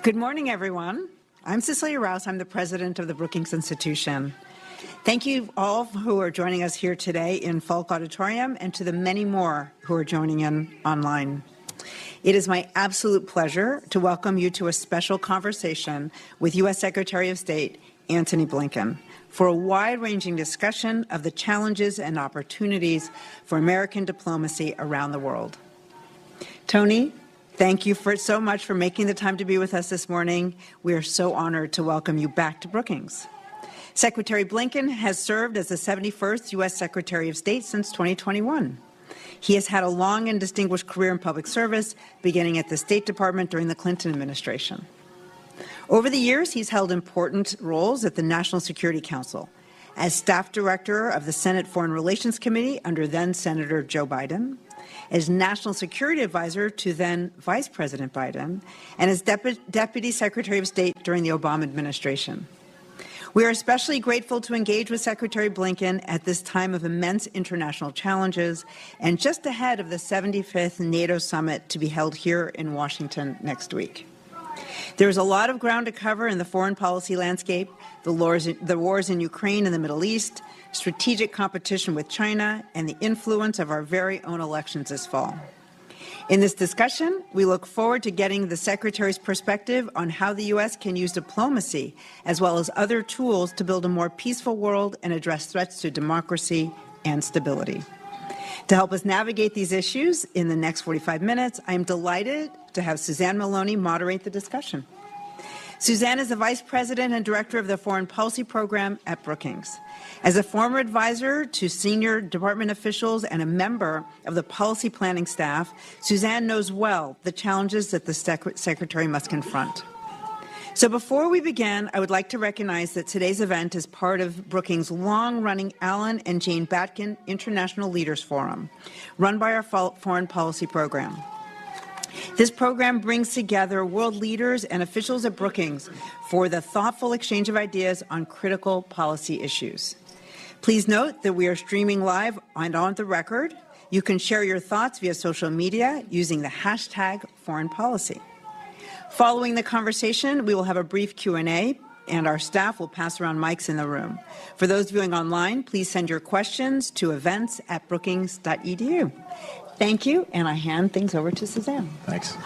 Good morning, everyone. I'm Cecilia Rouse. I'm the president of the Brookings Institution. Thank you all who are joining us here today in Falk Auditorium and to the many more who are joining in online. It is my absolute pleasure to welcome you to a special conversation with U.S. Secretary of State Antony Blinken for a wide-ranging discussion of the challenges and opportunities for American diplomacy around the world. Tony, thank you so much for making the time to be with us this morning. We are so honored to welcome you back to Brookings. Secretary Blinken has served as the 71st U.S. Secretary of State since 2021. He has had a long and distinguished career in public service, beginning at the State Department during the Clinton administration. Over the years, he's held important roles at the National Security Council, as staff director of the Senate Foreign Relations Committee under then-Senator Joe Biden, as National Security Advisor to then Vice President Biden, and as Deputy Secretary of State during the Obama administration. We are especially grateful to engage with Secretary Blinken at this time of immense international challenges and just ahead of the 75th NATO summit to be held here in Washington next week. There is a lot of ground to cover in the foreign policy landscape, the wars in Ukraine and the Middle East, strategic competition with China, and the influence of our very own elections this fall. In this discussion, we look forward to getting the Secretary's perspective on how the U.S. can use diplomacy as well as other tools to build a more peaceful world and address threats to democracy and stability. To help us navigate these issues in the next 45 minutes, I am delighted to have Suzanne Maloney moderate the discussion. Suzanne is the Vice President and Director of the Foreign Policy Program at Brookings. As a former advisor to senior department officials and a member of the policy planning staff, Suzanne knows well the challenges that the Secretary must confront. So before we begin, I would like to recognize that today's event is part of Brookings' long-running Alan and Jane Batkin International Leaders Forum, run by our Foreign Policy Program. This program brings together world leaders and officials at Brookings for the thoughtful exchange of ideas on critical policy issues. Please note that we are streaming live and on the record. You can share your thoughts via social media using the hashtag Foreign Policy. Following the conversation, we will have a brief Q&A, and our staff will pass around mics in the room. For those viewing online, please send your questions to events@brookings.edu. Thank you, and I hand things over to Suzanne. Thanks.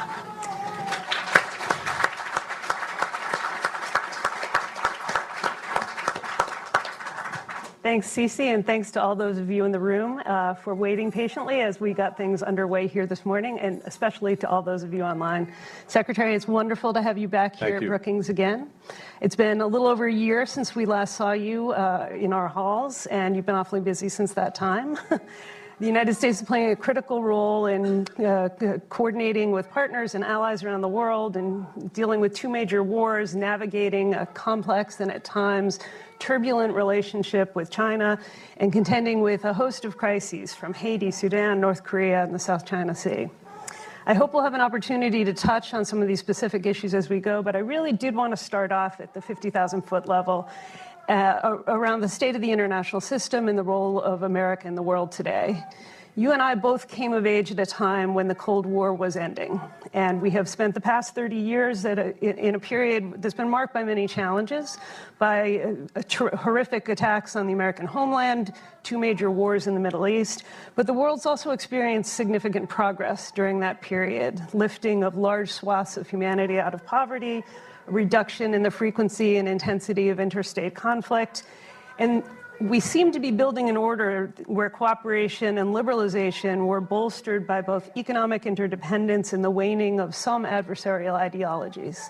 Thanks, Cece, and thanks to all those of you in the room for waiting patiently as we got things underway here this morning, and especially to all those of you online. Secretary, it's wonderful to have you back here at Brookings again. It's been a little over a year since we last saw you in our halls, and you've been awfully busy since that time. The United States is playing a critical role in coordinating with partners and allies around the world and dealing with two major wars, navigating a complex and at times turbulent relationship with China, and contending with a host of crises from Haiti, Sudan, North Korea, and the South China Sea. I hope we'll have an opportunity to touch on some of these specific issues as we go, but I really did want to start off at the 50,000-foot level around the state of the international system and the role of America in the world today. You and I both came of age at a time when the Cold War was ending, and we have spent the past 30 years in a period that's been marked by many challenges, by horrific attacks on the American homeland, two major wars in the Middle East, but the world's also experienced significant progress during that period, lifting of large swaths of humanity out of poverty, a reduction in the frequency and intensity of interstate conflict, and we seem to be building an order where cooperation and liberalization were bolstered by both economic interdependence and the waning of some adversarial ideologies.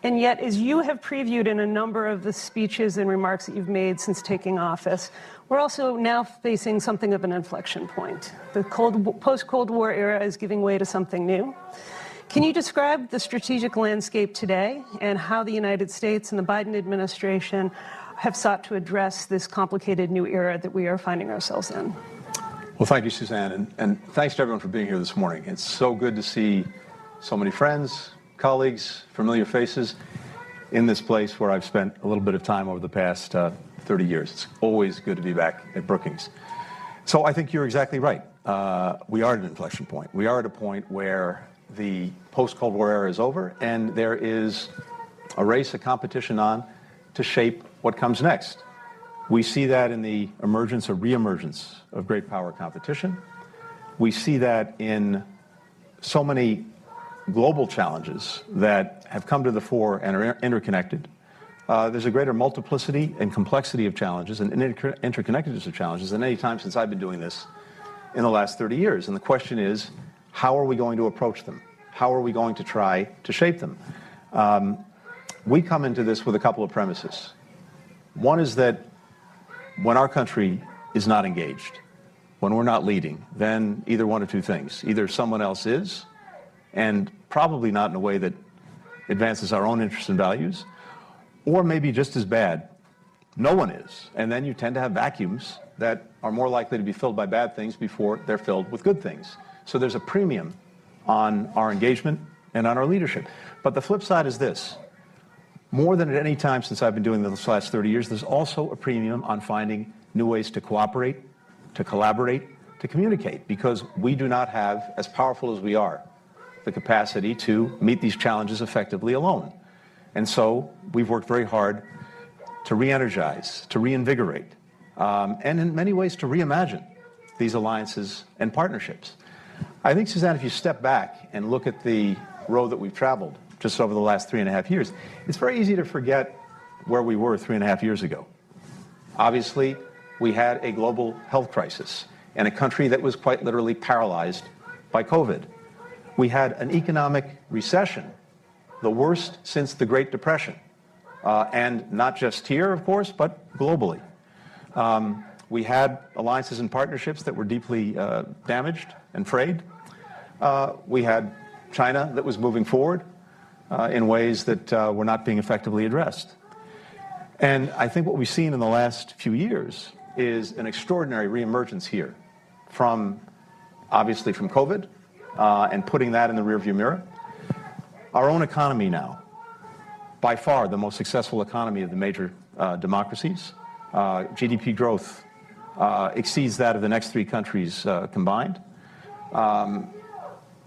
And yet, as you have previewed in a number of the speeches and remarks that you've made since taking office, we're also now facing something of an inflection point. The post-Cold War era is giving way to something new. Can you describe the strategic landscape today and how the United States and the Biden administration have sought to address this complicated new era that we are finding ourselves in? Well, thank you, Suzanne, and thanks to everyone for being here this morning. It's so good to see so many friends, colleagues, familiar faces in this place where I've spent a little bit of time over the past 30 years. It's always good to be back at Brookings. So I think you're exactly right. We are at an inflection point. We are at a point where the post-Cold War era is over, and there is a race, a competition on to shape what comes next. We see that in the emergence or reemergence of great power competition. We see that in so many global challenges that have come to the fore and are interconnected. There's a greater multiplicity and complexity of challenges and interconnectedness of challenges than any time since I've been doing this in the last 30 years. And the question is, how are we going to approach them? How are we going to try to shape them? We come into this with a couple of premises. One is that when our country is not engaged, when we're not leading, then either one of two things. Either someone else is, and probably not in a way that advances our own interests and values, or maybe just as bad, no one is. And then you tend to have vacuums that are more likely to be filled by bad things before they're filled with good things. So there's a premium on our engagement and on our leadership. But the flip side is this. More than at any time since I've been doing this last 30 years, there's also a premium on finding new ways to cooperate, to collaborate, to communicate, because we do not have, as powerful as we are, the capacity to meet these challenges effectively alone. And so we've worked very hard to re-energize, to reinvigorate, and in many ways to reimagine these alliances and partnerships. I think, Suzanne, if you step back and look at the road that we've traveled just over the last 3.5 years, it's very easy to forget where we were 3.5 years ago. Obviously, we had a global health crisis and a country that was quite literally paralyzed by COVID. We had an economic recession, the worst since the Great Depression, and not just here, of course, but globally. We had alliances and partnerships that were deeply damaged and frayed. We had China that was moving forward in ways that were not being effectively addressed. And I think what we've seen in the last few years is an extraordinary reemergence here from, obviously, from COVID and putting that in the rearview mirror. Our own economy now, by far the most successful economy of the major democracies. GDP growth exceeds that of the next three countries combined.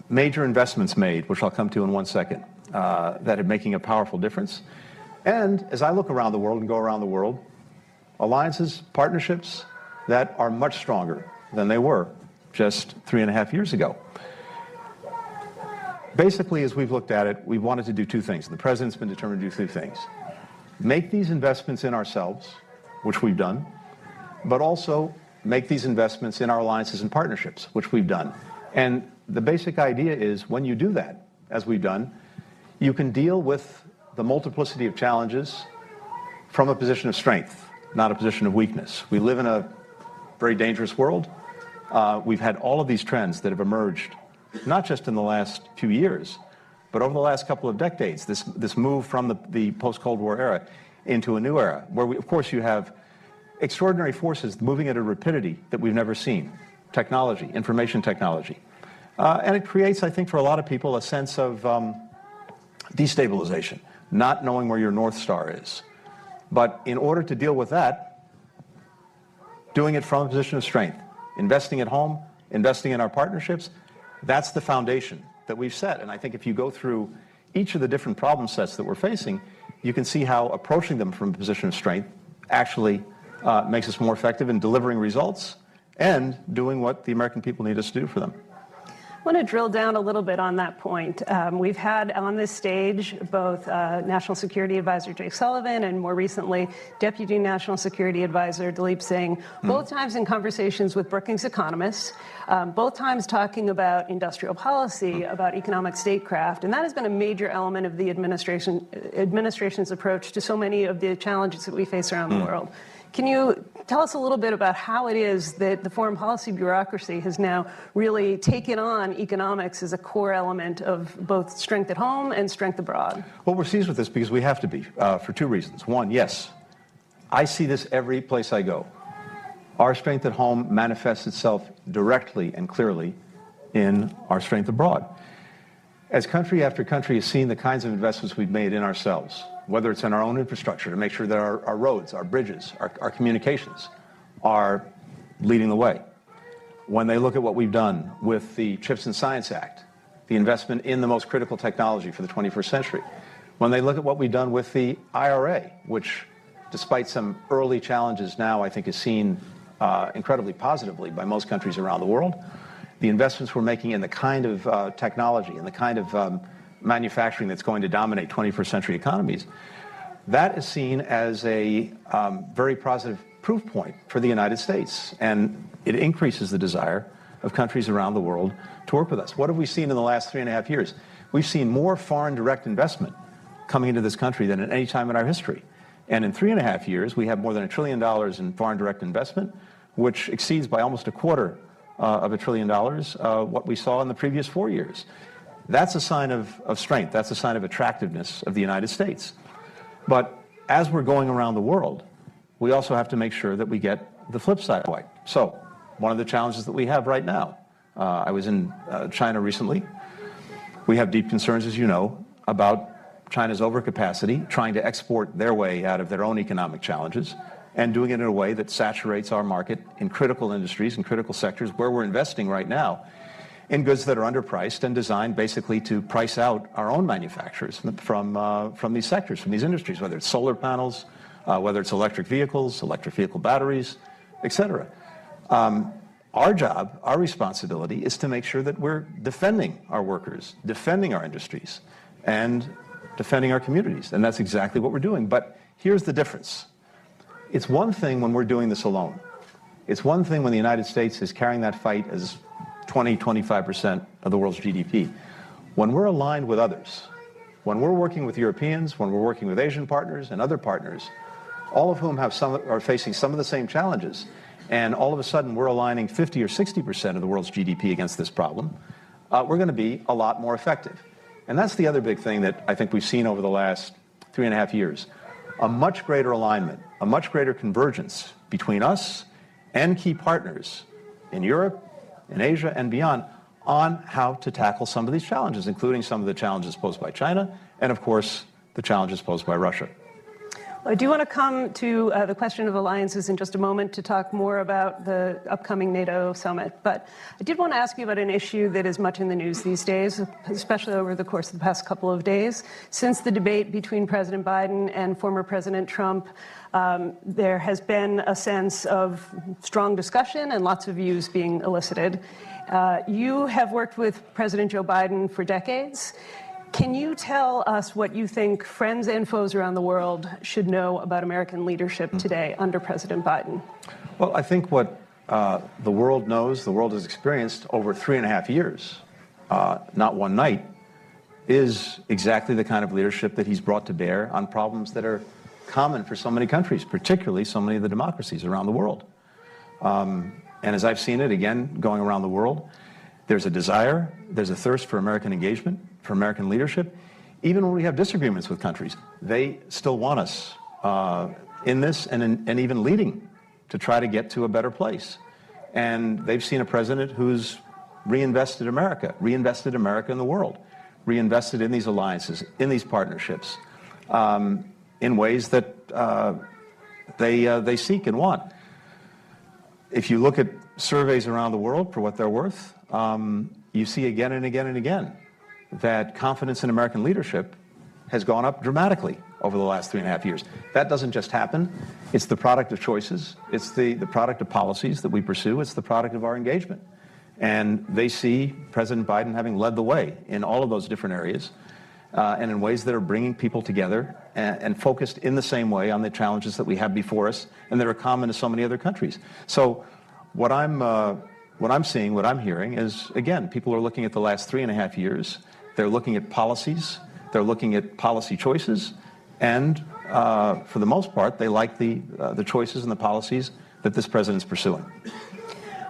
Major investments made, which I'll come to in one second, that are making a powerful difference. And as I look around the world and go around the world, alliances, partnerships that are much stronger than they were just 3.5 years ago. Basically, as we've looked at it, we've wanted to do two things. The president's been determined to do two things. Make these investments in ourselves, which we've done, but also make these investments in our alliances and partnerships, which we've done. And the basic idea is when you do that, as we've done, you can deal with the multiplicity of challenges from a position of strength, not a position of weakness. We live in a very dangerous world. We've had all of these trends that have emerged, not just in the last few years, but over the last couple of decades, this move from the post-Cold War era into a new era, where, of course, you have extraordinary forces moving at a rapidity that we've never seen. Technology, information technology. And it creates, I think, for a lot of people, a sense of destabilization, not knowing where your North Star is. But in order to deal with that, doing it from a position of strength, investing at home, investing in our partnerships, that's the foundation that we've set. And I think if you go through each of the different problem sets that we're facing, you can see how approaching them from a position of strength actually makes us more effective in delivering results and doing what the American people need us to do for them. I want to drill down a little bit on that point. We've had on this stage both National Security Advisor Jake Sullivan and more recently Deputy National Security Advisor Daleep Singh, both times in conversations with Brookings economists, both times talking about industrial policy, about economic statecraft, and that has been a major element of the administration's approach to so many of the challenges that we face around the world. Can you tell us a little bit about how it is that the foreign policy bureaucracy has now really taken on economics as a core element of both strength at home and strength abroad? Well, we're seized with this because we have to be, for two reasons. One, yes, I see this every place I go. Our strength at home manifests itself directly and clearly in our strength abroad. As country after country has seen the kinds of investments we've made in ourselves, whether it's in our own infrastructure to make sure that our roads, our bridges, our communications are leading the way. When they look at what we've done with the CHIPS and Science Act the investment in the most critical technology for the 21st century. When they look at what we've done with the IRA, which, despite some early challenges now, I think is seen incredibly positively by most countries around the world, the investments we're making in the kind of technology and the kind of manufacturing that's going to dominate 21st century economies, that is seen as a very positive proof point for the United States. And it increases the desire of countries around the world to work with us. What have we seen in the last 3.5 years? We've seen more foreign direct investment coming into this country than at any time in our history. And in 3.5 years, we have more than $1 trillion in foreign direct investment, which exceeds by almost $250 billion what we saw in the previous 4 years. That's a sign of strength. That's a sign of attractiveness of the United States. But as we're going around the world, we also have to make sure that we get the flip side right. So one of the challenges that we have right now, I was in China recently. We have deep concerns, as you know, about China's overcapacity, trying to export their way out of their own economic challenges, and doing it in a way that saturates our market in critical industries and critical sectors where we're investing right now in goods that are underpriced and designed basically to price out our own manufacturers from these sectors, from these industries, whether it's solar panels, whether it's electric vehicle batteries, et cetera. Our job, our responsibility is to make sure that we're defending our workers, defending our industries, and defending our communities. And that's exactly what we're doing. But here's the difference. It's one thing when we're doing this alone. It's one thing when the United States is carrying that fight as 25% of the world's GDP. When we're aligned with others, when we're working with Europeans, when we're working with Asian partners and other partners, all of whom are facing some of the same challenges, and all of a sudden we're aligning 50 or 60% of the world's GDP against this problem, we're going to be a lot more effective. And that's the other big thing that I think we've seen over the last 3.5 years. A much greater alignment, a much greater convergence between us and key partners in Europe, in Asia, and beyond on how to tackle some of these challenges, including some of the challenges posed by China and, of course, the challenges posed by Russia. I do want to come to the question of alliances in just a moment to talk more about the upcoming NATO summit. But I did want to ask you about an issue that is much in the news these days, especially over the course of the past couple of days. Since the debate between President Biden and former President Trump, there has been a sense of strong discussion and lots of views being elicited. You have worked with President Joe Biden for decades. Can you tell us what you think friends and foes around the world should know about American leadership today under President Biden? Well, I think what the world knows, the world has experienced over 3.5 years, not one night, is exactly the kind of leadership that he's brought to bear on problems that are common for so many countries, particularly so many of the democracies around the world. And as I've seen it, again, going around the world, there's a desire, there's a thirst for American engagement, for American leadership. Even when we have disagreements with countries, they still want us in this and even leading to try to get to a better place. And they've seen a president who's reinvested America in the world, reinvested in these alliances, in these partnerships, in ways that they seek and want. If you look at surveys around the world for what they're worth, you see again and again and again that confidence in American leadership has gone up dramatically over the last 3.5 years. That doesn't just happen. It's the product of choices. It's the product of policies that we pursue. It's the product of our engagement. And they see President Biden having led the way in all of those different areas and in ways that are bringing people together and focused in the same way on the challenges that we have before us and that are common to so many other countries. So what I'm seeing, what I'm hearing is, again, people are looking at the last 3.5 years. They're looking at policies. They're looking at policy choices. And for the most part, they like the choices and the policies that this president's pursuing.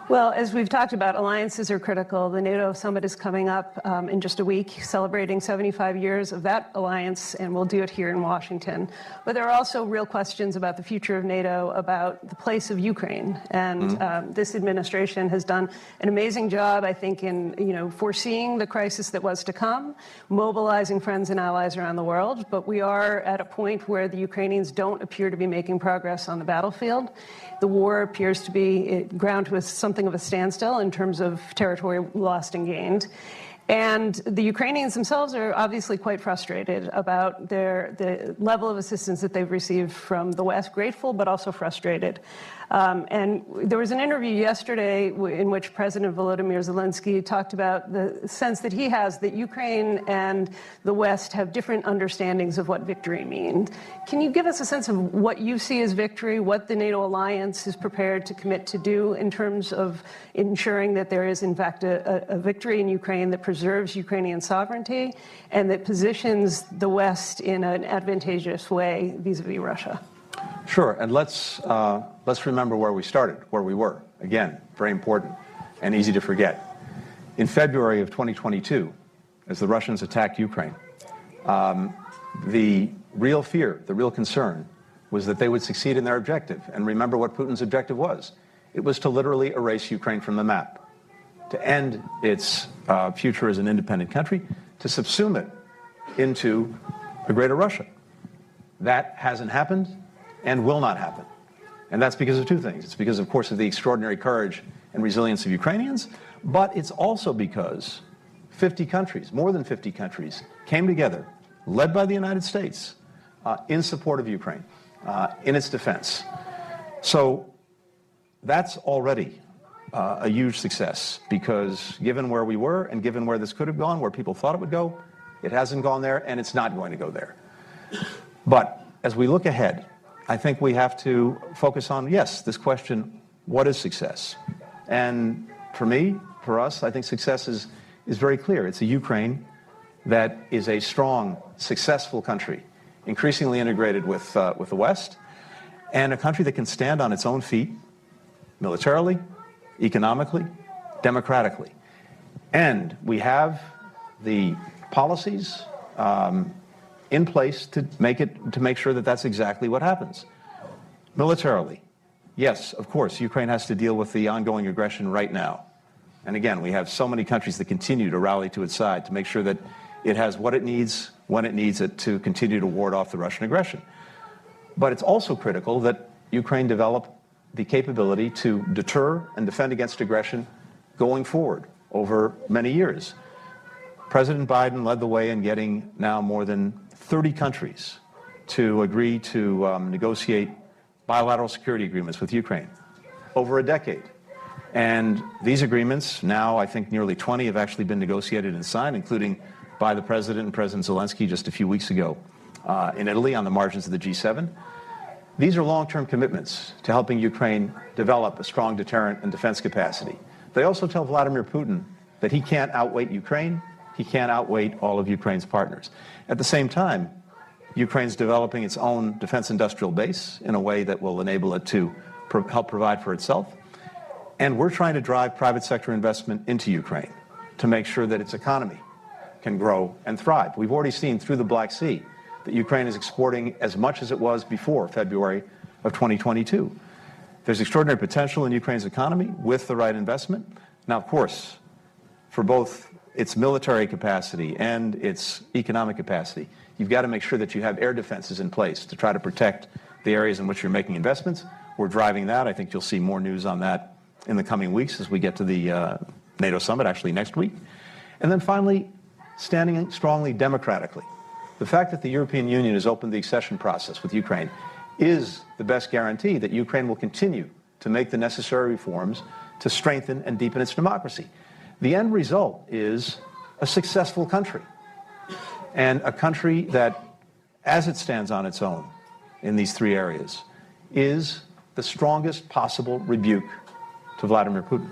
Well, as we've talked about, alliances are critical. The NATO summit is coming up in just a week, celebrating 75 years of that alliance, and we'll do it here in Washington. But there are also real questions about the future of NATO, about the place of Ukraine. And this administration has done an amazing job, I think, in foreseeing the crisis that was to come, mobilizing friends and allies around the world. But we are at a point where the Ukrainians don't appear to be making progress on the battlefield. The war appears to be ground to something of a standstill in terms of territory lost and gained. And the Ukrainians themselves are obviously quite frustrated about the level of assistance that they've received from the West, grateful but also frustrated. And there was an interview yesterday in which President Volodymyr Zelensky talked about the sense that he has that Ukraine and the West have different understandings of what victory means. Can you give us a sense of what you see as victory, what the NATO alliance is prepared to commit to do in terms of ensuring that there is, in fact, a victory in Ukraine that preserves Ukrainian sovereignty and that positions the West in an advantageous way vis-a-vis Russia? Sure, and let's remember where we started, where we were. Again, very important and easy to forget. In February of 2022, as the Russians attacked Ukraine, the real fear, the real concern was that they would succeed in their objective. And remember what Putin's objective was. It was to literally erase Ukraine from the map, to end its future as an independent country, to subsume it into a greater Russia. That hasn't happened and will not happen. And that's because of two things. It's because, of course, of the extraordinary courage and resilience of Ukrainians, but it's also because 50 countries, more than 50 countries, came together, led by the United States, in support of Ukraine, in its defense. So that's already a huge success, because given where we were and given where this could have gone, where people thought it would go, it hasn't gone there and it's not going to go there. But as we look ahead, I think we have to focus on, yes, this question, what is success? And for me, for us, I think success is very clear. It's a Ukraine that is a strong, successful country, increasingly integrated with the West, and a country that can stand on its own feet, militarily, economically, democratically. And we have the policies in place to make sure that that's exactly what happens. Militarily, yes, of course, Ukraine has to deal with the ongoing aggression right now. And again, we have so many countries that continue to rally to its side to make sure that it has what it needs, when it needs it, to continue to ward off the Russian aggression. But it's also critical that Ukraine develop the capability to deter and defend against aggression going forward over many years. President Biden led the way in getting now more than 30 countries to agree to negotiate bilateral security agreements with Ukraine over a decade. And these agreements, now I think nearly 20 have actually been negotiated and signed, including by the President and President Zelensky just a few weeks ago in Italy on the margins of the G7. These are long-term commitments to helping Ukraine develop a strong deterrent and defense capacity. They also tell Vladimir Putin that he can't outweight Ukraine, he can't outweight all of Ukraine's partners. At the same time, Ukraine's developing its own defense industrial base in a way that will enable it to help provide for itself. And we're trying to drive private sector investment into Ukraine to make sure that its economy can grow and thrive. We've already seen through the Black Sea that Ukraine is exporting as much as it was before February of 2022. There's extraordinary potential in Ukraine's economy with the right investment. Now, of course, for both its military capacity and its economic capacity, you've got to make sure that you have air defenses in place to try to protect the areas in which you're making investments. We're driving that. I think you'll see more news on that in the coming weeks as we get to the NATO summit, actually next week. And then finally, standing strongly democratically. The fact that the European Union has opened the accession process with Ukraine is the best guarantee that Ukraine will continue to make the necessary reforms to strengthen and deepen its democracy. The end result is a successful country, and a country that, as it stands on its own in these three areas, is the strongest possible rebuke to Vladimir Putin.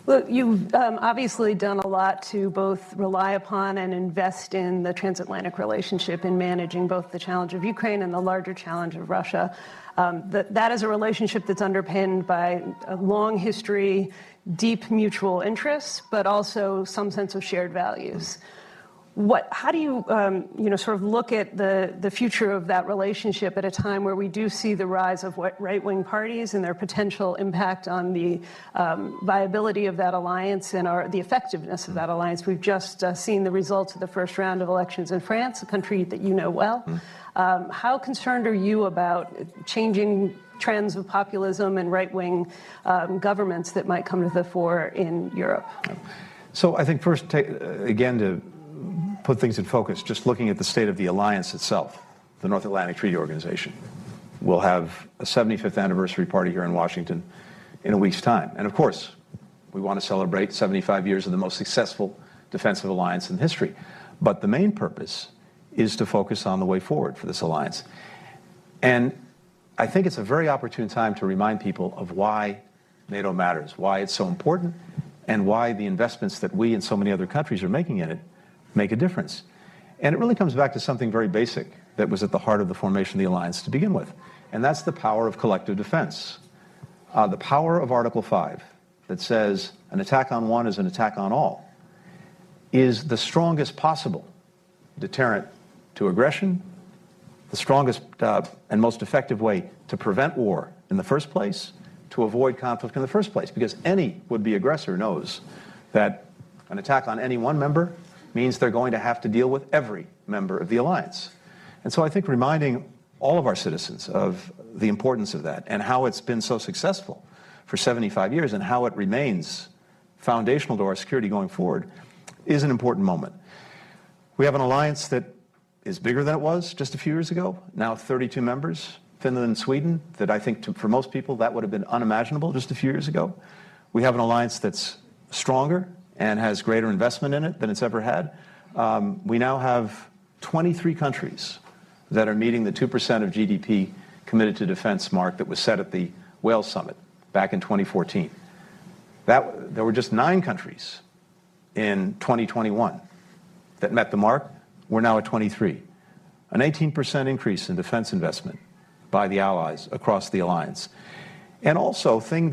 Well, you've obviously done a lot to both rely upon and invest in the transatlantic relationship in managing both the challenge of Ukraine and the larger challenge of Russia. That is a relationship that's underpinned by a long history, deep mutual interests, but also some sense of shared values. How do you, sort of look at the future of that relationship at a time where we do see the rise of right-wing parties and their potential impact on the viability of that alliance and the effectiveness of that alliance? We've just seen the results of the first round of elections in France, a country that you know well. How concerned are you about changing trends of populism and right-wing governments that might come to the fore in Europe? So I think first, again, to put things in focus, just looking at the state of the alliance itself, the North Atlantic Treaty Organization. We'll have a 75th anniversary party here in Washington in a week's time. And of course, we want to celebrate 75 years of the most successful defensive alliance in history. But the main purpose is to focus on the way forward for this alliance. And I think it's a very opportune time to remind people of why NATO matters, why it's so important, and why the investments that we and so many other countries are making in it make a difference. And it really comes back to something very basic that was at the heart of the formation of the alliance to begin with, and that's the power of collective defense. The power of Article 5 that says an attack on one is an attack on all is the strongest possible deterrent to aggression, the strongest and most effective way to prevent war in the first place, to avoid conflict in the first place, because any would-be aggressor knows that an attack on any one member means they're going to have to deal with every member of the alliance. And so I think reminding all of our citizens of the importance of that and how it's been so successful for 75 years and how it remains foundational to our security going forward is an important moment. We have an alliance that is bigger than it was just a few years ago, now 32 members, Finland and Sweden, that I think for most people that would have been unimaginable just a few years ago. We have an alliance that's stronger and has greater investment in it than it's ever had. We now have 23 countries that are meeting the 2% of GDP committed to defense mark that was set at the Wales Summit back in 2014. There were just 9 countries in 2021 that met the mark. We're now at 23. An 18% increase in defense investment by the allies across the alliance. And also things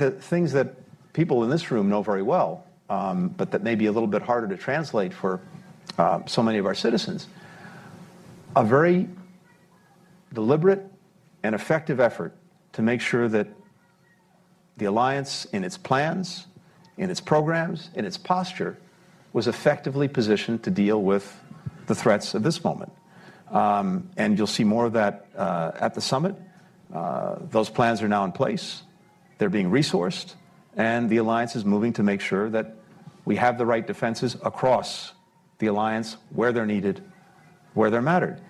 that people in this room know very well, but that may be a little bit harder to translate for so many of our citizens. A very deliberate and effective effort to make sure that the alliance in its plans, in its programs, in its posture, was effectively positioned to deal with the threats of this moment. And you'll see more of that at the summit. Those plans are now in place. They're being resourced, and the alliance is moving to make sure that we have the right defenses across the alliance where they're needed, where they're mattered.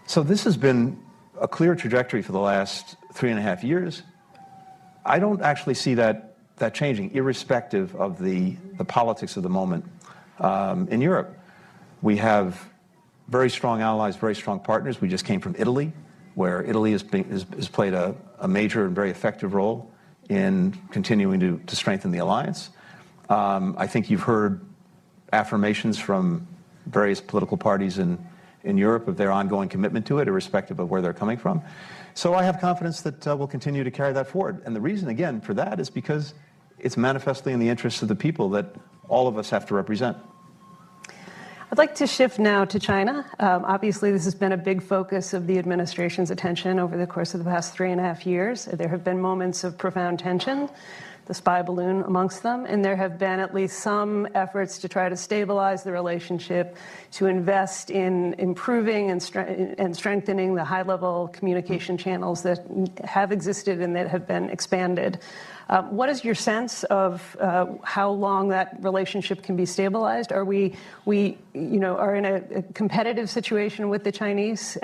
So this has been a clear trajectory for the last 3.5 years. I don't actually see that changing, irrespective of the politics of the moment in Europe. We have very strong allies, very strong partners. We just came from Italy, where Italy has played a major and very effective role in continuing to strengthen the alliance. I think you've heard affirmations from various political parties in Europe of their ongoing commitment to it, irrespective of where they're coming from. So I have confidence that we'll continue to carry that forward. And the reason, again, for that is because it's manifestly in the interests of the people that all of us have to represent. I'd like to shift now to China. Obviously, this has been a big focus of the administration's attention over the course of the past 3.5 years. There have been moments of profound tension, the spy balloon amongst them, and there have been at least some efforts to try to stabilize the relationship, to invest in improving and strengthening the high-level communication channels that have existed and that have been expanded. What is your sense of how long that relationship can be stabilized? Are we are in a competitive situation with the Chinese?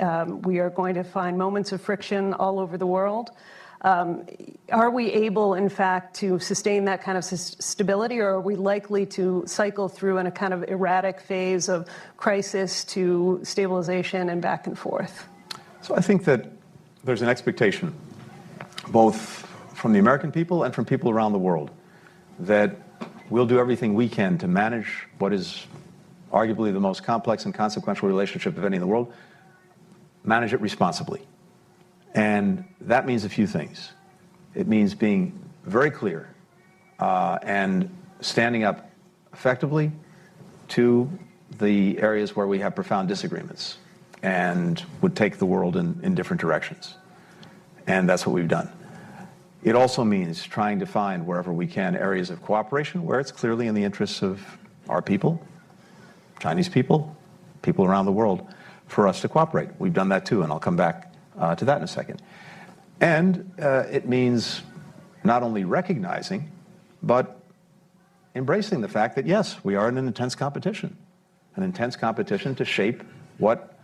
We are going to find moments of friction all over the world. Are we able, in fact, to sustain that kind of stability, or are we likely to cycle through in a kind of erratic phase of crisis to stabilization and back and forth? So I think that there's an expectation, both from the American people and from people around the world, that we'll do everything we can to manage what is arguably the most complex and consequential relationship of any in the world, manage it responsibly. And that means a few things. It means being very clear and standing up effectively to the areas where we have profound disagreements and would take the world in different directions. And that's what we've done. It also means trying to find, wherever we can, areas of cooperation where it's clearly in the interests of our people, Chinese people, people around the world, for us to cooperate. We've done that too, and I'll come back to that in a second. And it means not only recognizing, but embracing the fact that, yes, we are in an intense competition to shape what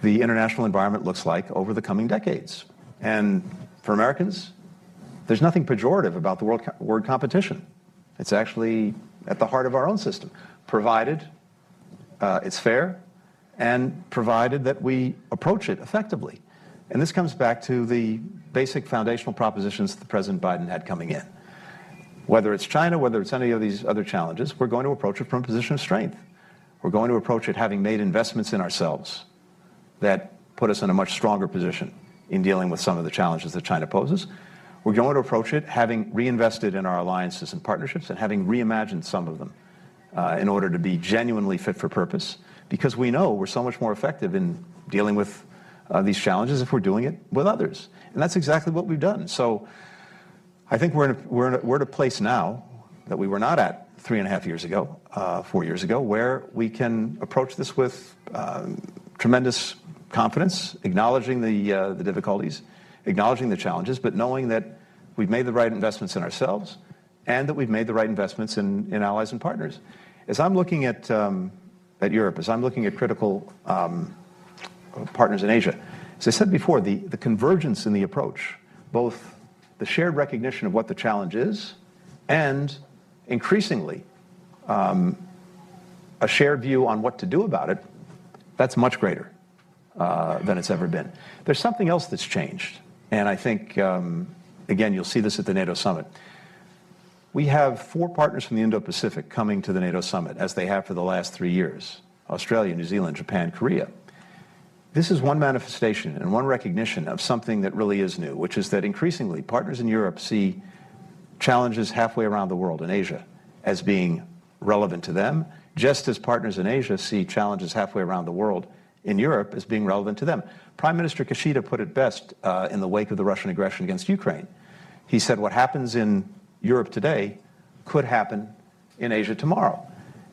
the international environment looks like over the coming decades. And for Americans, there's nothing pejorative about the word competition. It's actually at the heart of our own system, provided it's fair and provided that we approach it effectively. And this comes back to the basic foundational propositions that President Biden had coming in. Whether it's China, whether it's any of these other challenges, we're going to approach it from a position of strength. We're going to approach it having made investments in ourselves that put us in a much stronger position in dealing with some of the challenges that China poses. We're going to approach it having reinvested in our alliances and partnerships and having reimagined some of them in order to be genuinely fit for purpose, because we know we're so much more effective in dealing with these challenges if we're doing it with others. And that's exactly what we've done. So I think we're at a place now that we were not at 3.5 years ago, 4 years ago, where we can approach this with tremendous confidence, acknowledging the difficulties, acknowledging the challenges, but knowing that we've made the right investments in ourselves and that we've made the right investments in allies and partners. As I'm looking at Europe, as I'm looking at critical partners in Asia, as I said before, the convergence in the approach, both the shared recognition of what the challenge is and increasingly a shared view on what to do about it, that's much greater than it's ever been. There's something else that's changed, and I think, again, you'll see this at the NATO summit. We have 4 partners from the Indo-Pacific coming to the NATO summit, as they have for the last 3 years: Australia, New Zealand, Japan, Korea. This is one manifestation and one recognition of something that really is new, which is that increasingly partners in Europe see challenges halfway around the world in Asia as being relevant to them, just as partners in Asia see challenges halfway around the world in Europe as being relevant to them. Prime Minister Kishida put it best in the wake of the Russian aggression against Ukraine. He said what happens in Europe today could happen in Asia tomorrow.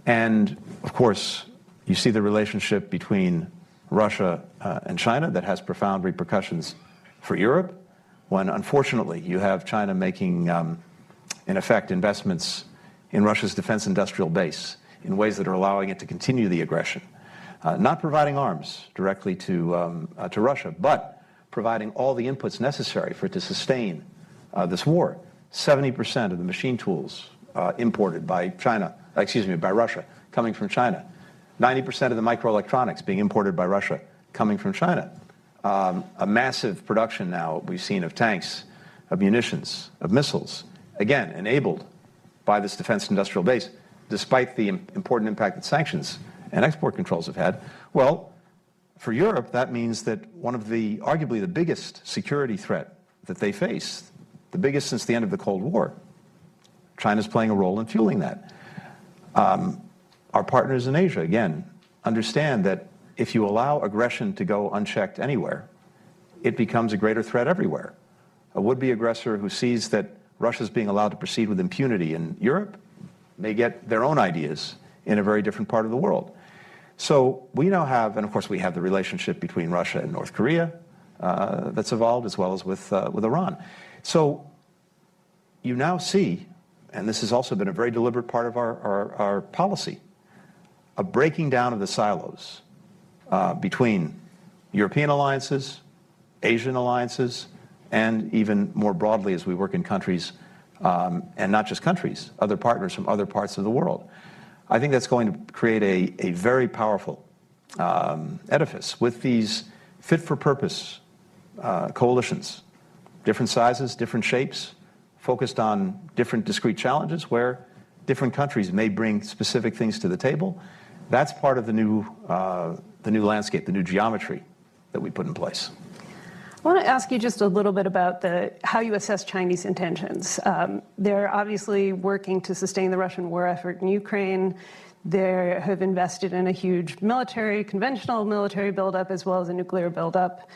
And, of course, you see the relationship between Russia and China that has profound repercussions for Europe, when, unfortunately, you have China making, in effect, investments in Russia's defense industrial base in ways that are allowing it to continue the aggression. Not providing arms directly to Russia, but providing all the inputs necessary for it to sustain this war. 70% of the machine tools imported by Russia, coming from China. 90% of the microelectronics being imported by Russia, coming from China. A massive production now we've seen of tanks, of munitions, of missiles, again, enabled by this defense industrial base, despite the important impact that sanctions and export controls have had. Well, for Europe, that means that one of the, arguably the biggest security threat that they face, the biggest since the end of the Cold War, China's playing a role in fueling that. Our partners in Asia, again, understand that if you allow aggression to go unchecked anywhere, it becomes a greater threat everywhere. A would-be aggressor who sees that Russia's being allowed to proceed with impunity in Europe may get their own ideas in a very different part of the world. So we now have, and of course we have the relationship between Russia and North Korea that's evolved, as well as with Iran. So you now see, and this has also been a very deliberate part of our policy, a breaking down of the silos between European alliances, Asian alliances, and even more broadly as we work in countries, and not just countries, other partners from other parts of the world. I think that's going to create a very powerful edifice with these fit-for-purpose coalitions, different sizes, different shapes, focused on different discrete challenges where different countries may bring specific things to the table. That's part of the new landscape, the new geometry that we put in place. I want to ask you just a little bit about how you assess Chinese intentions. They're obviously working to sustain the Russian war effort in Ukraine. They have invested in a huge conventional military buildup, as well as a nuclear buildup.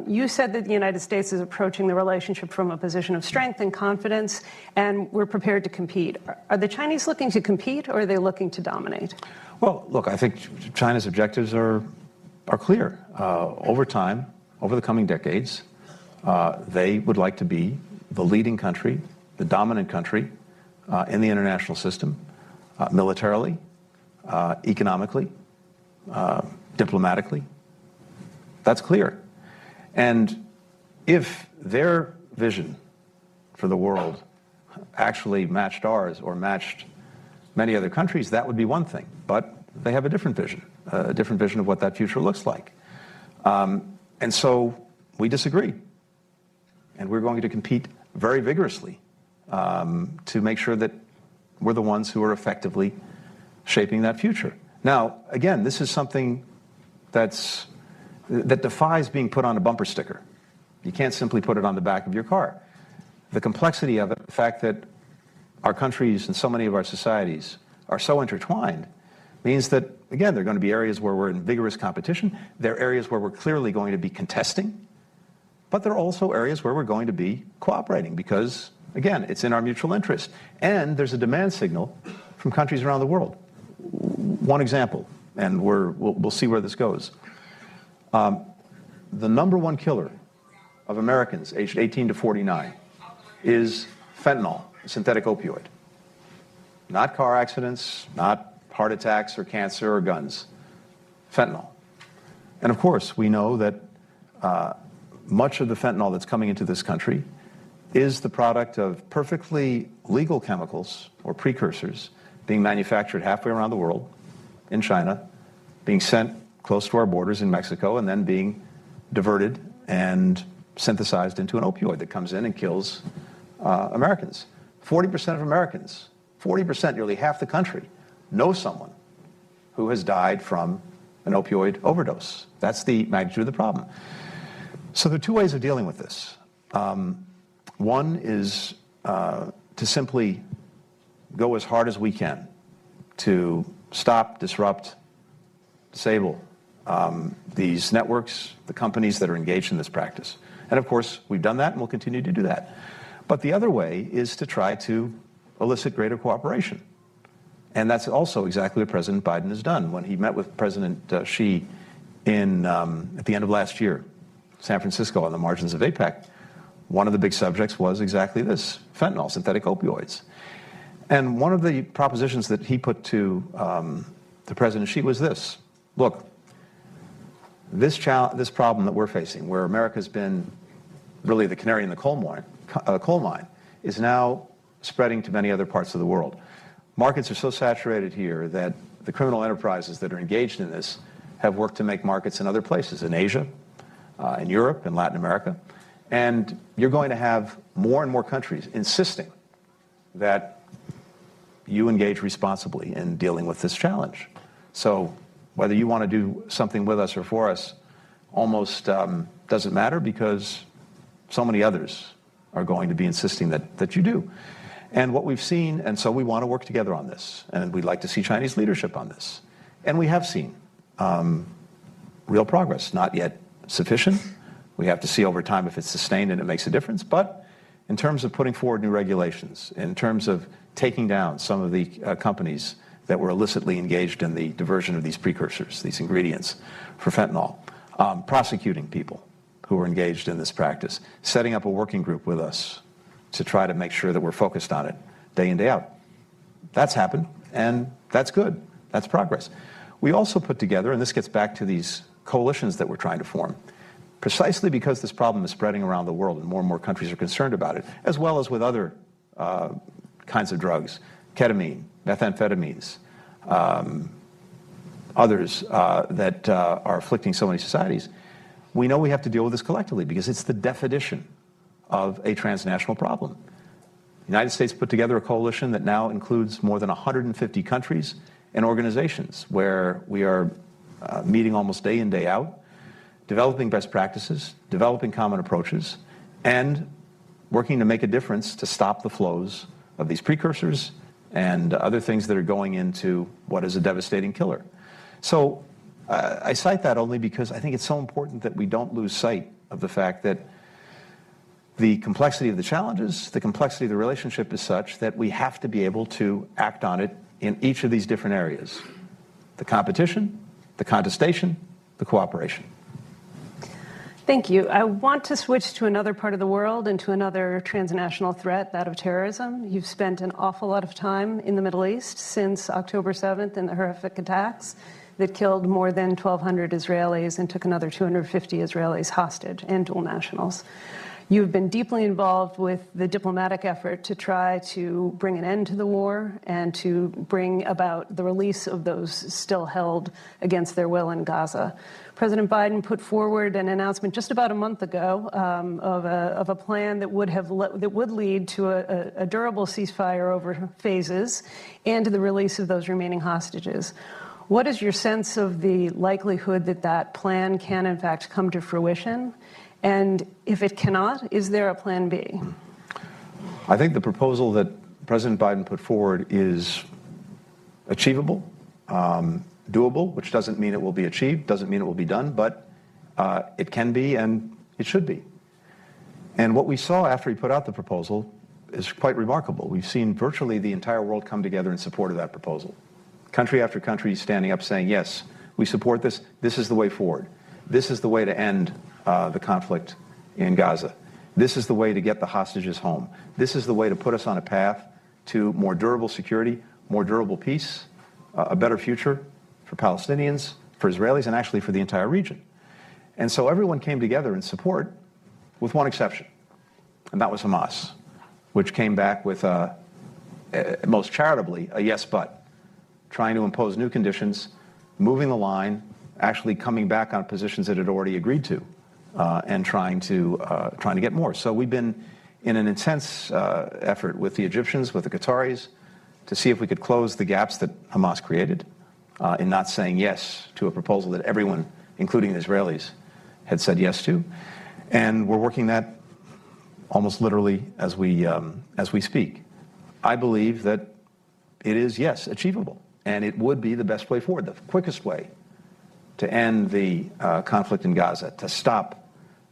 You said that the United States is approaching the relationship from a position of strength and confidence, and we're prepared to compete. Are the Chinese looking to compete, or are they looking to dominate? Well, look, I think China's objectives are clear. Over time, over the coming decades, they would like to be the leading country, the dominant country in the international system, militarily, economically, diplomatically. That's clear. And if their vision for the world actually matched ours or matched many other countries, that would be one thing. But they have a different vision of what that future looks like. And so we disagree. And we're going to compete very vigorously to make sure that we're the ones who are effectively shaping that future. Now, again, this is something that defies being put on a bumper sticker. You can't simply put it on the back of your car. The complexity of it, the fact that our countries and so many of our societies are so intertwined, means that, again, there are going to be areas where we're in vigorous competition. There are areas where we're clearly going to be contesting. But there are also areas where we're going to be cooperating because, again, it's in our mutual interest. And there's a demand signal from countries around the world. One example, and we'll see where this goes. The number one killer of Americans aged 18 to 49 is fentanyl, a synthetic opioid. Not car accidents, not heart attacks or cancer or guns. Fentanyl. And of course, we know that much of the fentanyl that's coming into this country is the product of perfectly legal chemicals or precursors being manufactured halfway around the world in China, being sent close to our borders in Mexico, and then being diverted and synthesized into an opioid that comes in and kills Americans. 40% of Americans, 40%, nearly half the country, know someone who has died from an opioid overdose. That's the magnitude of the problem. So there are two ways of dealing with this. One is to simply go as hard as we can to stop, disrupt, disable these networks, the companies that are engaged in this practice. And of course, we've done that and we'll continue to do that. But the other way is to try to elicit greater cooperation. And that's also exactly what President Biden has done. When he met with President Xi at the end of last year, San Francisco, on the margins of APEC, one of the big subjects was exactly this, fentanyl, synthetic opioids. And one of the propositions that he put to President Xi was this: look, this problem that we're facing, where America's been really the canary in the coal mine, is now spreading to many other parts of the world. Markets are so saturated here that the criminal enterprises that are engaged in this have worked to make markets in other places, in Asia, in Europe, in Latin America. And you're going to have more and more countries insisting that you engage responsibly in dealing with this challenge. So whether you want to do something with us or for us almost doesn't matter, because so many others are going to be insisting that you do. And what we've seen, and so we want to work together on this, and we'd like to see Chinese leadership on this. And we have seen real progress, not yet sufficient. We have to see over time if it's sustained and it makes a difference. But in terms of putting forward new regulations, in terms of taking down some of the companies that were illicitly engaged in the diversion of these precursors, these ingredients for fentanyl, prosecuting people who are engaged in this practice, setting up a working group with us to try to make sure that we're focused on it day in, day out. That's happened, and that's good. That's progress. We also put together, and this gets back to these coalitions that we're trying to form, precisely because this problem is spreading around the world and more countries are concerned about it, as well as with other kinds of drugs, ketamine, methamphetamines, others that are afflicting so many societies. We know we have to deal with this collectively because it's the definition of a transnational problem. The United States put together a coalition that now includes more than 150 countries and organizations where we are meeting almost day in, day out, developing best practices, developing common approaches, and working to make a difference to stop the flows of these precursors and other things that are going into what is a devastating killer. So I cite that only because I think it's so important that we don't lose sight of the fact that the complexity of the challenges, the complexity of the relationship is such that we have to be able to act on it in each of these different areas: the competition, the contestation, the cooperation. Thank you. I want to switch to another part of the world and to another transnational threat, that of terrorism. You've spent an awful lot of time in the Middle East since October 7th and the horrific attacks that killed more than 1,200 Israelis and took another 250 Israelis hostage and dual nationals. You've been deeply involved with the diplomatic effort to try to bring an end to the war and to bring about the release of those still held against their will in Gaza. President Biden put forward an announcement just about a month ago of a plan that would lead to a durable ceasefire over phases and to the release of those remaining hostages. What is your sense of the likelihood that that plan can, in fact, come to fruition? And if it cannot, is there a plan B? I think the proposal that President Biden put forward is achievable, doable, which doesn't mean it will be achieved, doesn't mean it will be done, but it can be and it should be. And what we saw after he put out the proposal is quite remarkable. We've seen virtually the entire world come together in support of that proposal. Country after country standing up saying, yes, we support this. This is the way forward. This is the way to end the conflict in Gaza. This is the way to get the hostages home. This is the way to put us on a path to more durable security, more durable peace, a better future for Palestinians, for Israelis, and actually for the entire region. And so everyone came together in support with one exception, and that was Hamas, which came back with, most charitably, a yes but, trying to impose new conditions, moving the line, actually coming back on positions that it had already agreed to, and trying to get more. So we've been in an intense effort with the Egyptians, with the Qataris, to see if we could close the gaps that Hamas created in not saying yes to a proposal that everyone, including the Israelis, had said yes to. And we're working that almost literally as we speak. I believe that it is, yes, achievable, and it would be the best way forward, the quickest way to end the conflict in Gaza, to stop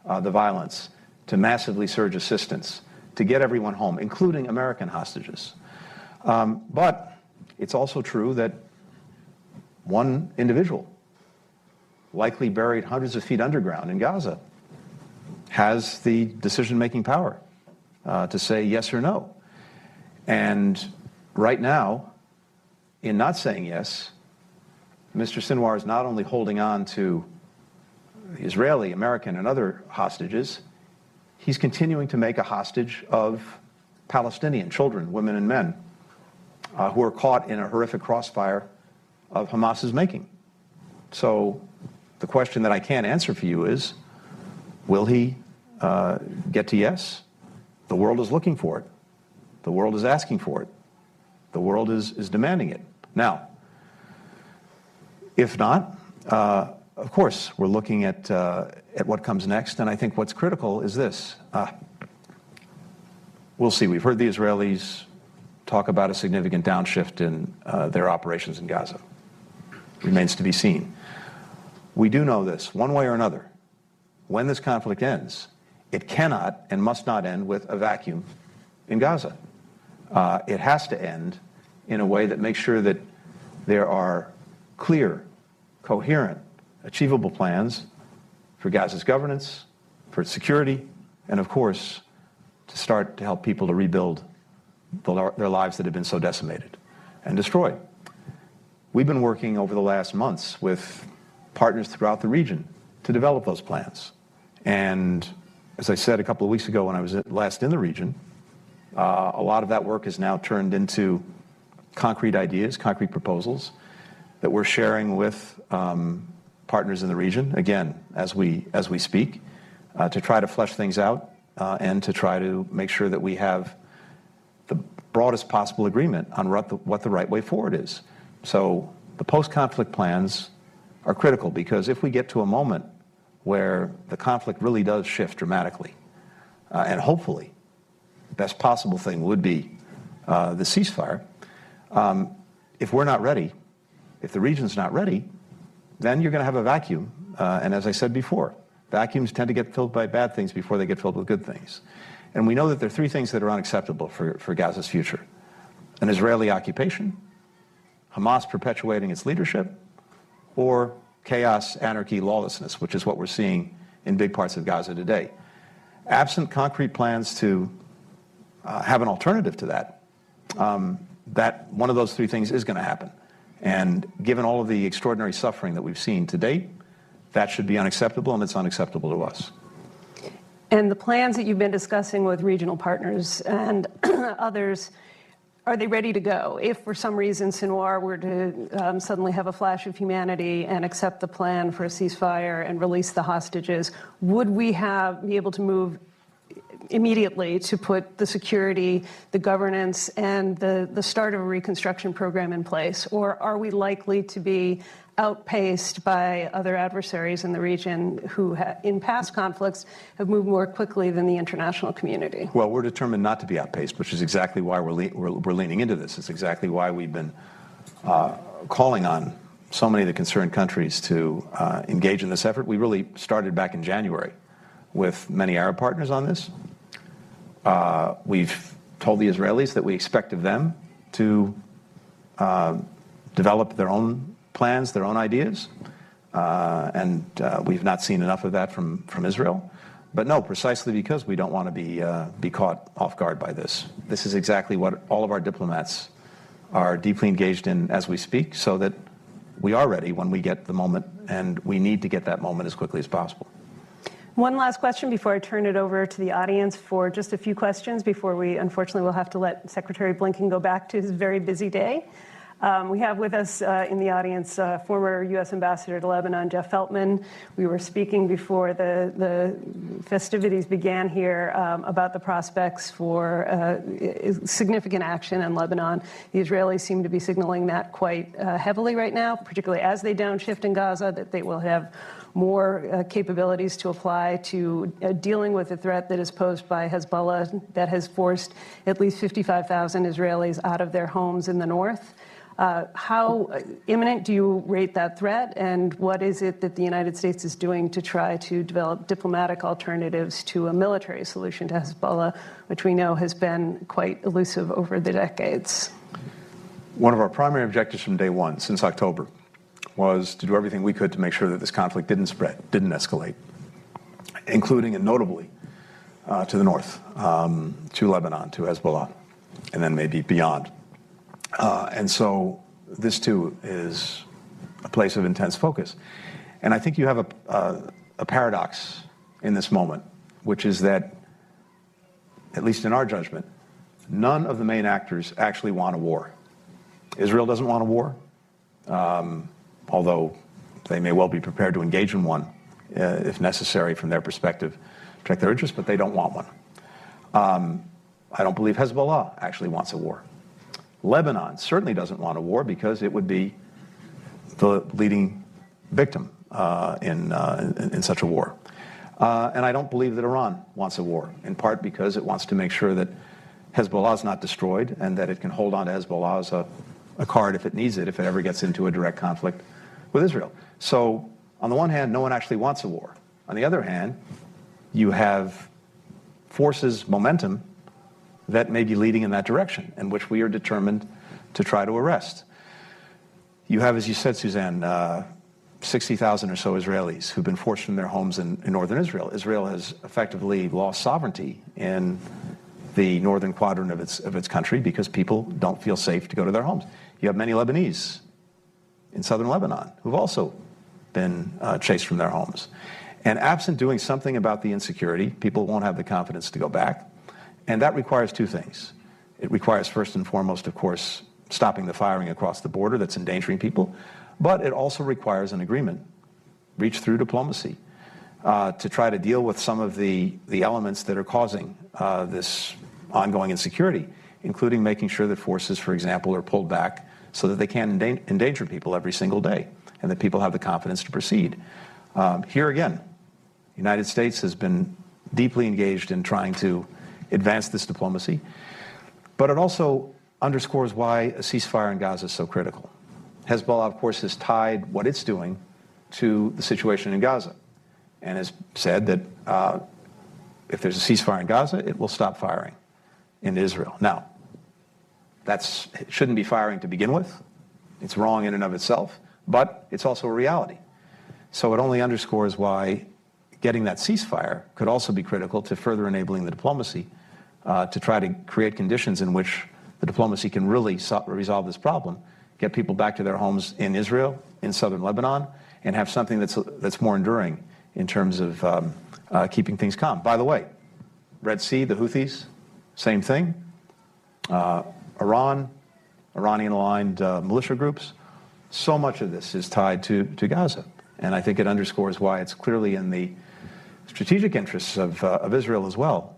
the violence, to massively surge assistance, to get everyone home, including American hostages. But it's also true that one individual, likely buried hundreds of feet underground in Gaza, has the decision-making power to say yes or no. And right now, in not saying yes, Mr. Sinwar is not only holding on to Israeli, American, and other hostages, he's continuing to make a hostage of Palestinian children, women, and men who are caught in a horrific crossfire of Hamas's making. So the question that I can't answer for you is, will he get to yes? The world is looking for it. The world is asking for it. The world is demanding it. Now, if not, of course, we're looking at what comes next, and I think what's critical is this. We'll see. We've heard the Israelis talk about a significant downshift in their operations in Gaza. Remains to be seen. We do know this, one way or another. When this conflict ends, it cannot and must not end with a vacuum in Gaza. It has to end in a way that makes sure that there are clear, coherent, achievable plans for Gaza's governance, for its security, and of course, to start to help people to rebuild their lives that have been so decimated and destroyed. We've been working over the last months with partners throughout the region to develop those plans. And as I said a couple of weeks ago when I was last in the region, a lot of that work is now turned into concrete ideas, concrete proposals that we're sharing with partners in the region, again, as we speak, to try to flesh things out and to try to make sure that we have the broadest possible agreement on what the right way forward is. So the post-conflict plans are critical, because if we get to a moment where the conflict really does shift dramatically, and hopefully the best possible thing would be the ceasefire, if we're not ready, if the region's not ready, then you're going to have a vacuum. And as I said before, vacuums tend to get filled by bad things before they get filled with good things. And we know that there are three things that are unacceptable for Gaza's future: an Israeli occupation, Hamas perpetuating its leadership, or chaos, anarchy, lawlessness, which is what we're seeing in big parts of Gaza today. Absent concrete plans to have an alternative to that, that one of those three things is going to happen. And given all of the extraordinary suffering that we've seen to date, that should be unacceptable, and it's unacceptable to us. And the plans that you've been discussing with regional partners and others, are they ready to go? If for some reason Sinwar were to suddenly have a flash of humanity and accept the plan for a ceasefire and release the hostages, would we be able to move immediately to put the security, the governance, and the start of a reconstruction program in place? Or are we likely to be outpaced by other adversaries in the region who, in past conflicts, have moved more quickly than the international community? Well, we're determined not to be outpaced, which is exactly why we're leaning into this. It's exactly why we've been calling on so many of the concerned countries to engage in this effort. We really started back in January with many Arab partners on this. We've told the Israelis that we expect of them to develop their own plans, their own ideas, and we've not seen enough of that from Israel. But no, precisely because we don't want to be caught off guard by this. This is exactly what all of our diplomats are deeply engaged in as we speak, so that we are ready when we get the moment, and we need to get that moment as quickly as possible. One last question before I turn it over to the audience for just a few questions before we, unfortunately, will have to let Secretary Blinken go back to his very busy day. We have with us in the audience former U.S. Ambassador to Lebanon, Jeff Feltman. We were speaking before the festivities began here about the prospects for significant action in Lebanon. The Israelis seem to be signaling that quite heavily right now, particularly as they downshift in Gaza, that they will have more capabilities to apply to dealing with the threat that is posed by Hezbollah that has forced at least 55,000 Israelis out of their homes in the north. How imminent do you rate that threat, and what is it that the United States is doing to try to develop diplomatic alternatives to a military solution to Hezbollah, which we know has been quite elusive over the decades? One of our primary objectives from day one, since October, was to do everything we could to make sure that this conflict didn't spread, didn't escalate, including and notably to the north, to Lebanon, to Hezbollah, and then maybe beyond. And so this, too, is a place of intense focus. And I think you have a paradox in this moment, which is that, at least in our judgment, none of the main actors actually want a war. Israel doesn't want a war, although they may well be prepared to engage in one if necessary from their perspective to protect their interests, but they don't want one. I don't believe Hezbollah actually wants a war. Lebanon certainly doesn't want a war because it would be the leading victim in such a war. And I don't believe that Iran wants a war, in part because it wants to make sure that Hezbollah is not destroyed and that it can hold on to Hezbollah as a card if it needs it, if it ever gets into a direct conflict with Israel. So on the one hand, no one actually wants a war. On the other hand, you have forces, momentum, that may be leading in that direction, and which we are determined to try to arrest. You have, as you said, Suzanne, 60,000 or so Israelis who've been forced from their homes in northern Israel. Israel has effectively lost sovereignty in the northern quadrant of its country because people don't feel safe to go to their homes. You have many Lebanese in southern Lebanon who've also been chased from their homes. And absent doing something about the insecurity, people won't have the confidence to go back. And that requires two things. It requires, first and foremost, of course, stopping the firing across the border that's endangering people. But it also requires an agreement, reached through diplomacy, to try to deal with some of the elements that are causing this ongoing insecurity, including making sure that forces, for example, are pulled back so that they can't endanger people every single day and that people have the confidence to proceed. Here again, the United States has been deeply engaged in trying to advance this diplomacy, but it also underscores why a ceasefire in Gaza is so critical. Hezbollah, of course, has tied what it's doing to the situation in Gaza and has said that if there's a ceasefire in Gaza, it will stop firing in Israel. Now, it shouldn't be firing to begin with. It's wrong in and of itself, but it's also a reality. So it only underscores why getting that ceasefire could also be critical to further enabling the diplomacy to try to create conditions in which the diplomacy can really resolve this problem, get people back to their homes in Israel, in southern Lebanon, and have something that's more enduring in terms of keeping things calm. By the way, Red Sea, the Houthis, same thing. Iranian-aligned militia groups. So much of this is tied to Gaza. And I think it underscores why it's clearly in the strategic interests of Israel as well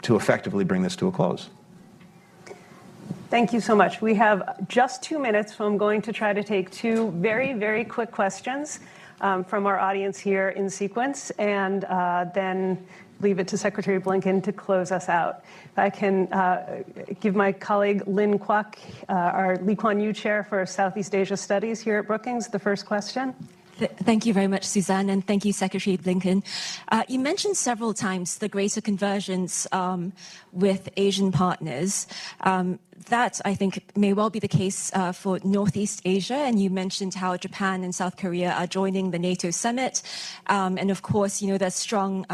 to effectively bring this to a close. Thank you so much. We have just 2 minutes, so I'm going to try to take 2 very, very quick questions from our audience here in sequence, and then leave it to Secretary Blinken to close us out. If I can give my colleague Lynn Kwok, our Lee Kuan Yew Chair for Southeast Asia Studies here at Brookings, the first question. Thank you very much, Suzanne, and thank you, Secretary Blinken. You mentioned several times the greater convergence with Asian partners. That, I think, may well be the case for Northeast Asia, and you mentioned how Japan and South Korea are joining the NATO summit. And of course, you know, there's strong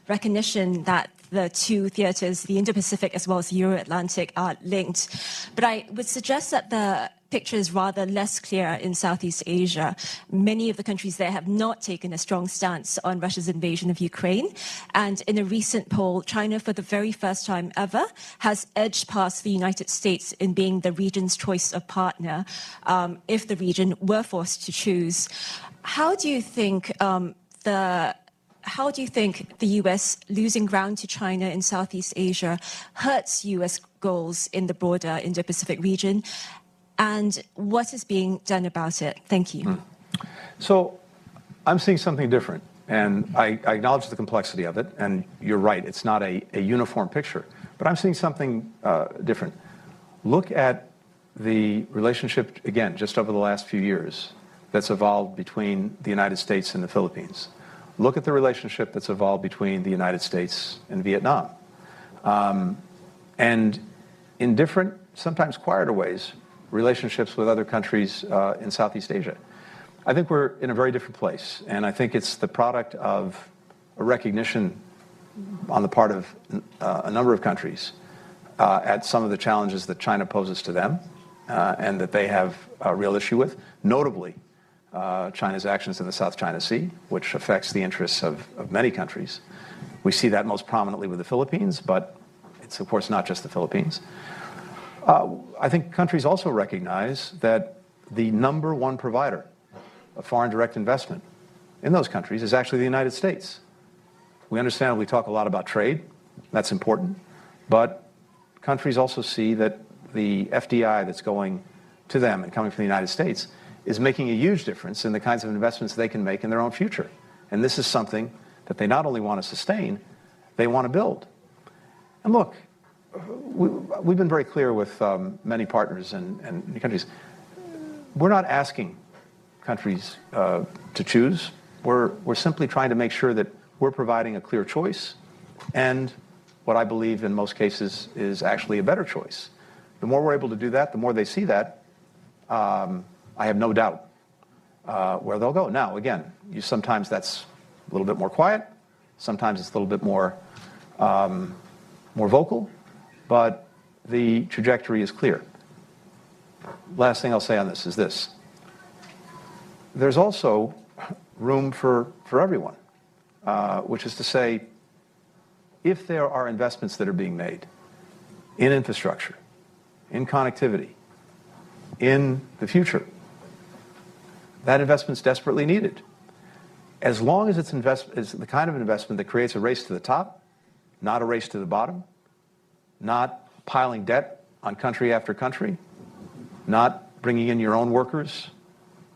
recognition that the two theaters, the Indo-Pacific as well as the Euro-Atlantic, are linked. But I would suggest that the picture is rather less clear in Southeast Asia. Many of the countries there have not taken a strong stance on Russia's invasion of Ukraine. And in a recent poll, China, for the very first time ever, has edged past the United States in being the region's choice of partner if the region were forced to choose. How do you think the U.S. losing ground to China in Southeast Asia hurts U.S. goals in the broader Indo-Pacific region? And what is being done about it? Thank you. So I'm seeing something different, and I acknowledge the complexity of it, and you're right, it's not a uniform picture, but I'm seeing something different. Look at the relationship, again, just over the last few years, that's evolved between the United States and the Philippines. Look at the relationship that's evolved between the United States and Vietnam. And in different, sometimes quieter ways, relationships with other countries in Southeast Asia. I think we're in a very different place, and I think it's the product of a recognition on the part of a number of countries at some of the challenges that China poses to them and that they have a real issue with, notably China's actions in the South China Sea, which affects the interests of many countries. We see that most prominently with the Philippines, but it's, of course, not just the Philippines. I think countries also recognize that the number one provider of foreign direct investment in those countries is actually the United States. We understand we talk a lot about trade. That's important. But countries also see that the FDI that's going to them and coming from the United States is making a huge difference in the kinds of investments they can make in their own future. And this is something that they not only want to sustain, they want to build. And look, we've been very clear with many partners and countries. We're not asking countries to choose. We're simply trying to make sure that we're providing a clear choice and what I believe in most cases is actually a better choice. The more we're able to do that, the more they see that, I have no doubt where they'll go. Now, again, sometimes that's a little bit more quiet. Sometimes it's a little bit more vocal. But the trajectory is clear. Last thing I'll say on this is this. There's also room for everyone, which is to say, if there are investments that are being made in infrastructure, in connectivity, in the future, that investment's desperately needed. As long as it's the kind of investment that creates a race to the top, not a race to the bottom, not piling debt on country after country, not bringing in your own workers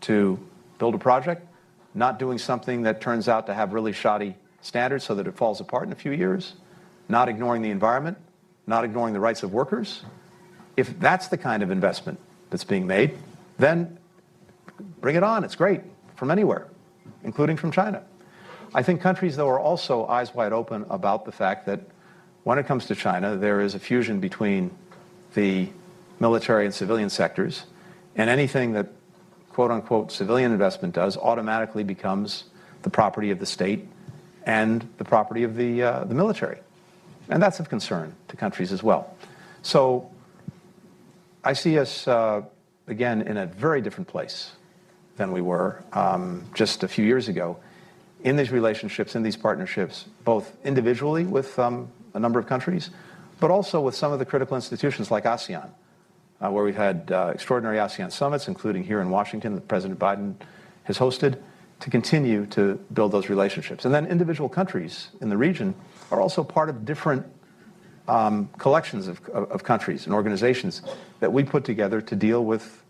to build a project, not doing something that turns out to have really shoddy standards so that it falls apart in a few years, not ignoring the environment, not ignoring the rights of workers. If that's the kind of investment that's being made, then bring it on. It's great from anywhere, including from China. I think countries, though, are also eyes wide open about the fact that when it comes to China, there is a fusion between the military and civilian sectors, and anything that, quote-unquote, civilian investment does automatically becomes the property of the state and the property of the military. And that's of concern to countries as well. So I see us, again, in a very different place than we were just a few years ago in these relationships, in these partnerships, both individually with a number of countries, but also with some of the critical institutions like ASEAN, where we've had extraordinary ASEAN summits, including here in Washington that President Biden has hosted, to continue to build those relationships. And then individual countries in the region are also part of different collections of countries and organizations that we put together to deal with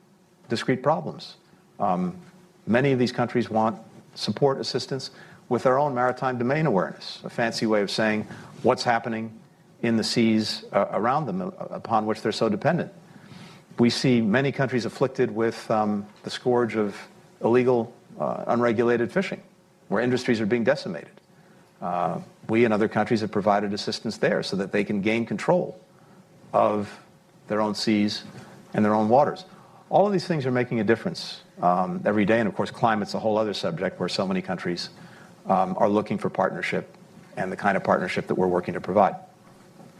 discrete problems. Many of these countries want support, assistance with their own maritime domain awareness, a fancy way of saying what's happening in the seas around them upon which they're so dependent. We see many countries afflicted with the scourge of illegal, unregulated fishing, where industries are being decimated. We and other countries have provided assistance there so that they can gain control of their own seas and their own waters. All of these things are making a difference every day. And of course, climate's a whole other subject where so many countries are looking for partnership and the kind of partnership that we're working to provide.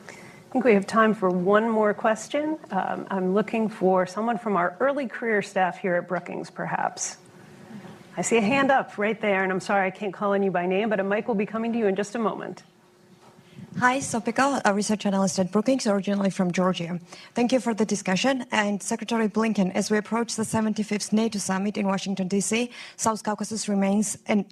I think we have time for one more question. I'm looking for someone from our early career staff here at Brookings, perhaps. I see a hand up right there, and I'm sorry I can't call on you by name, but a mic will be coming to you in just a moment. Hi, Sopika, a research analyst at Brookings, originally from Georgia. Thank you for the discussion. And Secretary Blinken, as we approach the 75th NATO summit in Washington, D.C., South Caucasus remains a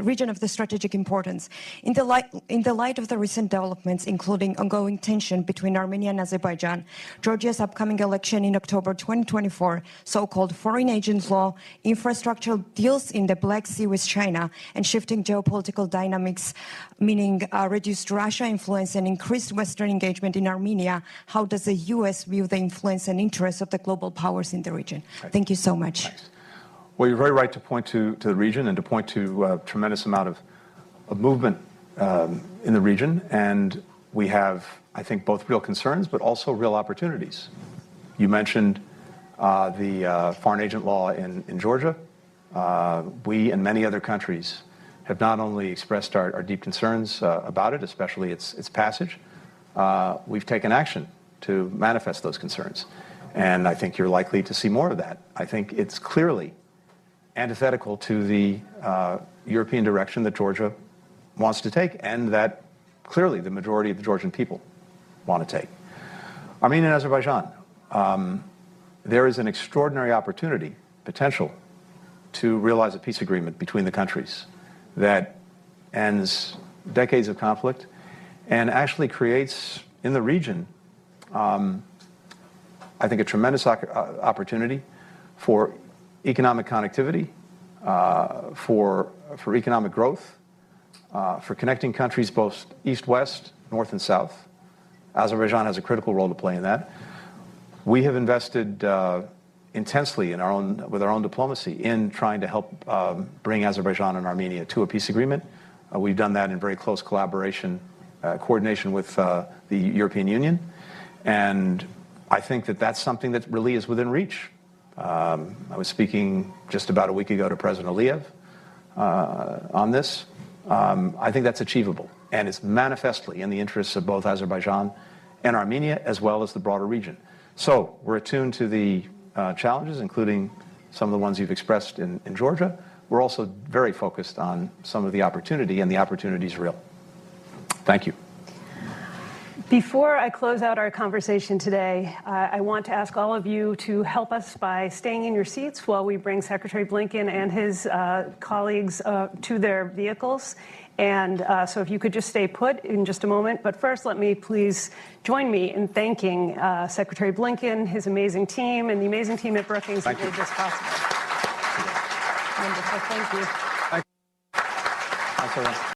region of the strategic importance. In the light of the recent developments, including ongoing tension between Armenia and Azerbaijan, Georgia's upcoming election in October 2024, so-called foreign agent law, infrastructural deals in the Black Sea with China, and shifting geopolitical dynamics, meaning reduced Russia influence and increased Western engagement in Armenia, how does the U.S. view the influence and interests of the global powers in the region? Right. Thank you so much. Thanks. Well, you're very right to point to the region and to point to a tremendous amount of movement in the region. And we have, I think, both real concerns, but also real opportunities. You mentioned the foreign agent law in Georgia. We and many other countries have not only expressed our deep concerns about it, especially its passage, we've taken action to manifest those concerns. And I think you're likely to see more of that. I think it's clearly antithetical to the European direction that Georgia wants to take and that clearly the majority of the Georgian people want to take. Armenia and Azerbaijan, there is an extraordinary opportunity, potential, to realize a peace agreement between the countries that ends decades of conflict and actually creates in the region, I think, a tremendous opportunity for economic connectivity, for economic growth, for connecting countries both east-west, north and south. Azerbaijan has a critical role to play in that. We have invested intensely with our own diplomacy in trying to help bring Azerbaijan and Armenia to a peace agreement. We've done that in very close collaboration, coordination with the European Union. And I think that that's something that really is within reach. I was speaking just about a week ago to President Aliyev on this. I think that's achievable. And it's manifestly in the interests of both Azerbaijan and Armenia, as well as the broader region. So we're attuned to the challenges, including some of the ones you've expressed in Georgia. We're also very focused on some of the opportunity, and the opportunity is real. Thank you. Before I close out our conversation today, I want to ask all of you to help us by staying in your seats while we bring Secretary Blinken and his colleagues to their vehicles. And so if you could just stay put in just a moment. But first, let me please join me in thanking Secretary Blinken, his amazing team, and the amazing team at Brookings that made this possible. Wonderful. Thank you. Thanks, everyone.